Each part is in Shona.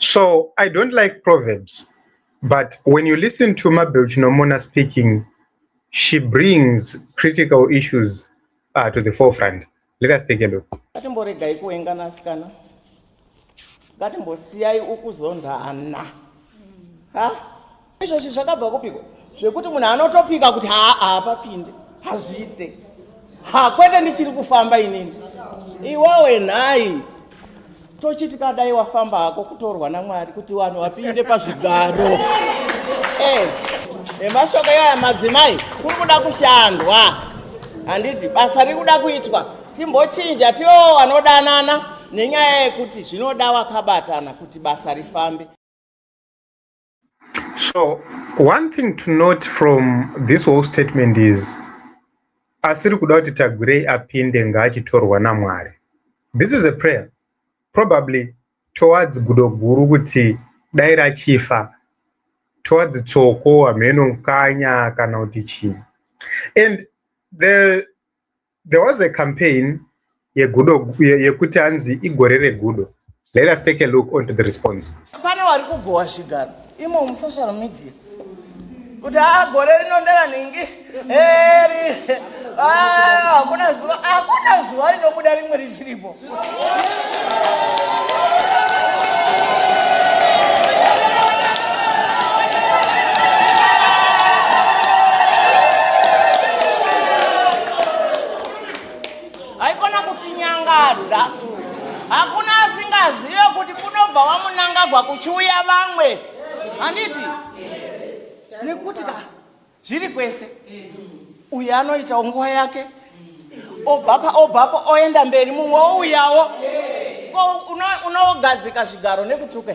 So I don't like proverbs, but when you listen to Mabel Chinomona speaking, she brings critical issues to the forefront. Let us take a look. Ngatimboregai kuenganasikana, ngatimbosiyai ukuzondana. Izvozvi zvakabva kupiko zvekuti munhu anotopika kuti hapapinde hazviite kwete ndichiri kufamba inini iwewe nhai tochiti kadai wafamba hako kutorwa naMwari kuti vanhu vapinde pazvigaro nemashoko iwaya madzimai kuri kuda kushandwa handiti basa riri kuda kuitwa timbochinja tivo vanodanana nenyaya yekuti zvinoda wakabatana kuti basa rifambe. So one thing to note from this whole statement is asiri kuda kuti Tagwirei apinde ngaachitorwa naMwari. This is a prayer probably towards gudo guru kuti dai rachifa, towards tsoko hameno kanya kana kuti chii. And there was a campaign yekuti hanzi igorere gudo. Let us take a look onto the response. Pane vari kugowa zvigaro imo musocial media kuti gore rinondera ningi hakuna zuva rinobuda rimwe richiripo. Haikona kutinyangadza, hakuna asingazive kuti kunobva wamunangagwa kuchiuya vamwe. Handiti nekuti zviri kwese uyu anoita nguva yake obvapo oenda mberi mumwe ouyawo unogadzika zvigaro nekutuka.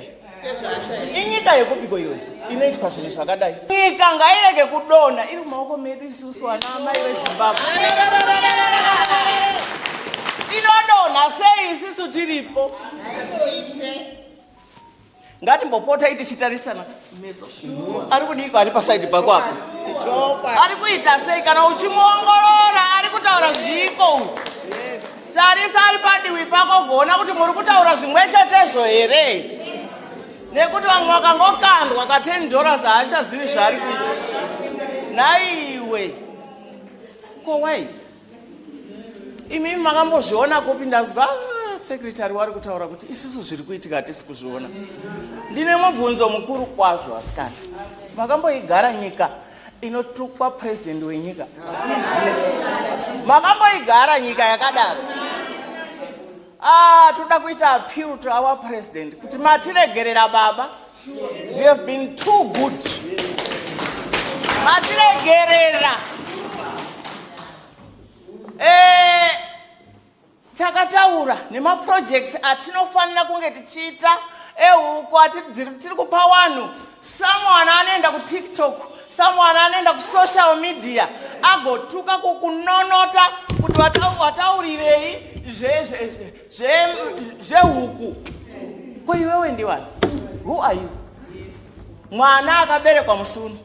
Inyika yekupiko iwe inoitwa zvinhu zvakadai. Nyika ngairege kudonha iri mumaoko medu isusu vana amai veZimbabwe. Inodonha sei isisu tiripo? Ngatimbopota tichitarisana meso. Ari kudiko ari pasaidi pako apo. Ari kuita sei kana uchimuongorora ari kutaura zviko. Tarisa ari padiwi pako kuona kuti muri kutaura zvimwe chetezvo here. Nekuti vamwe vakangokandwa ka$10 haachazivi zvaari kuita. Naiwe kowai imi makambozviona kopi ndazwa sekretari wari kutaura kuti isusu zviri kuitika hatisi kuzviona. Ndine mubvunzo mukuru kwazvo asikana. Makamboigara nyika inotukwa president wenyika? Makamboigara nyika yakadaro? Toda kuita appeal to our president kuti matiregerera baba. We have been too good. Matiregerera. Takataura nemaprojects atinofanira kunge tichiita ehuku tiri kupa vanhu. Someone anoenda kuTikTok, someone anoenda kusocial media agotuka kukunonota kuti wataurirei zvehuku. Ko iwewe ndiwani? Who are you? Mwana akaberekwa musunu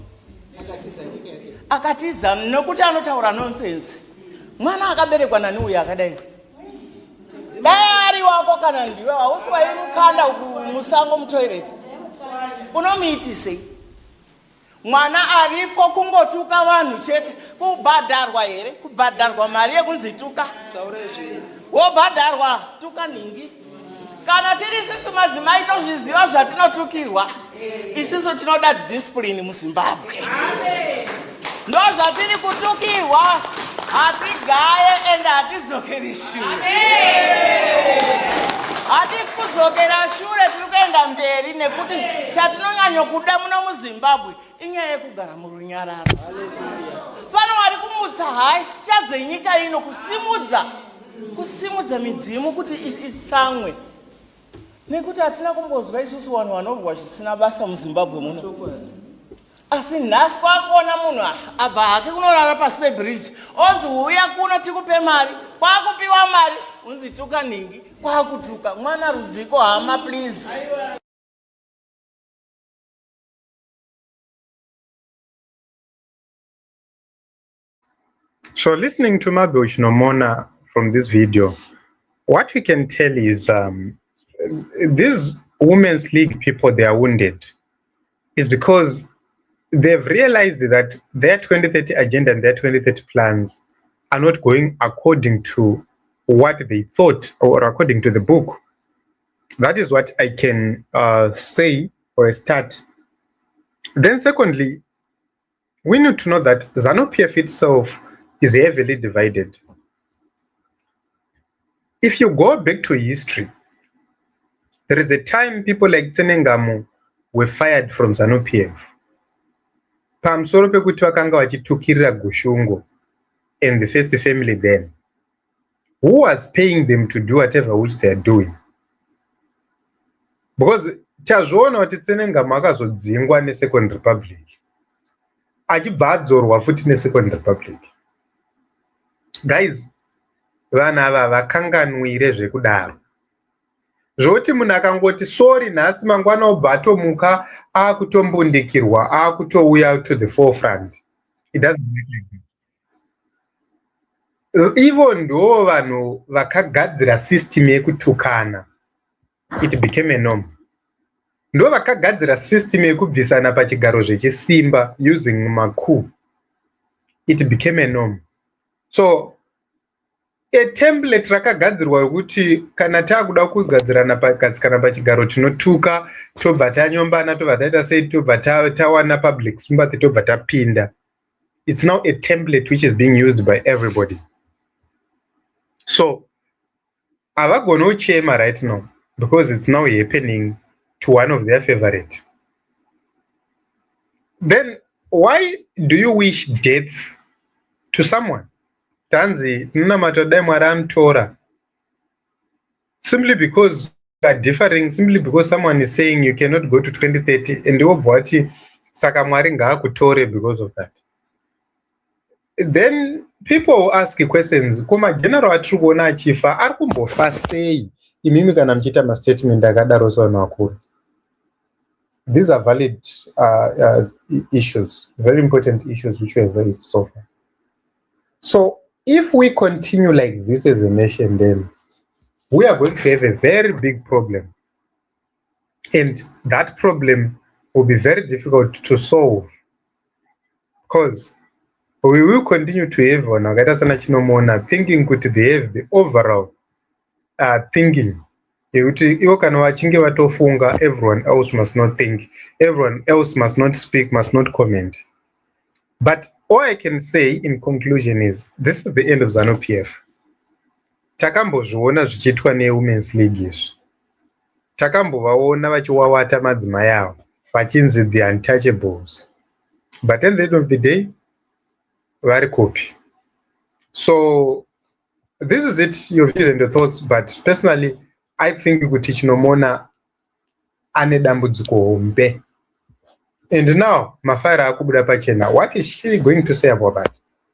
akatiza nokuti anotaura nonsense. Mwana akaberekwa nani uyu akadai? Dai ari wako kana ndiwe hausi waimukanda musango mutoilet. Unomuitisei? Mwana ariko kungotuka vanhu chete kubhadharwa here? Kubhadharwa mari yekunzituka? Wobhadharwa tuka ningi? Kana tiri isusu madzimai tozviziva zvatinotukirwa. Isusu tinoda discipline muZimbabwe. Ndo zvatiri kutukirwa. Hatigaye ende hatidzokeri shure. Hatisi kudzokera shure, tiri kuenda mberi nekuti chatinonyanyokuda muno muZimbabwe inyaya yekugara murunyararo. Pano vari kumutsa hasha dzenyika ino kusimudza midzimu kuti itsamwe. Nekuti hatina kumbozwa isusu vanhu vanorwa zvisina basa muZimbabwe muno. Asi nhasi kwakuona munhu abva hake kunorara pasi pebridge onzi uya kuno tikupe mari, kwakupiwa mari unzi tuka ningi, kwakutuka mwana rudziko hama please. So listening to Mabel Chinomona from this video, what we can tell is these Women's League people, they are wounded is because they've realized that their 2030 agenda and their 2030 plans are not going according to what they thought or according to the book. That is what I can say for a start. Then secondly, we need to know that ZANU-PF itself is heavily divided. If you go back to history, there is a time people like Tsenengamu were fired from ZANU-PF. Pamusoro pekuti vakanga vachitukirira Gushungo and the first family then. Who was paying them to do whatever which they are doing? Because tazvoona kuti Tsenengamu akazodzingwa neSecond Republic. Achibva adzorwa futi neSecond Republic. Guys, vanhu ava vakanganwire zvekudaro. Zvoti munhu akangoti sorry nhasi mangwana obva atomuka akutombundikirwa akutouya to the forefront. It doesn't make like that. Ivo ndo vanhu vakagadzira system yekutukana. It became a norm. Ndo vakagadzira system yekubvisana pachigaro zvechisimba using maku. It became a norm. So a template rakagadzirwa rokuti kana taakuda kugadzirana kana pachigaro chinotuka tobva tanyombana tobva taita sei tobva tawana public sympathy tobva tapinda. It's now a template which is being used by everybody. So havagona kuchema right now because it's now happening to one of their favorite. Then why do you wish death to someone? Tanzi nunamata dai Mwari amutora. Simply because they are differing, simply because someone is saying you cannot go to 2030 and wobva vati saka Mwari ngaakutore because of that. Then people ask questions, koma general atiri kuona achifa ari kumbofa sei imimi kana muchiita mastatement akadaro sevanhu vakuru? These are valid issues, very important issues which we have raised so far. So if we continue like this as a nation, then we are going to have a very big problem. And that problem will be very difficult to solve because we will continue to have Nagaita Sana Chinomona thinking kuti they have the overall thinking. Everyone else must not think, everyone else must not speak, must not comment. But all I can say in conclusion is this is the end of ZANU-PF. Takambozviona zvichiitwa neWomen's League izvi. Takambovaona vachiwawata madzimai avo vachinzi the untouchables. But at the end of the day, vari kupi. So this is it, your views and your thoughts. But personally, I think kuti Chinomona ane dambudziko hombe. And now, Mafaira akubuda pachena. What is she going to say about that?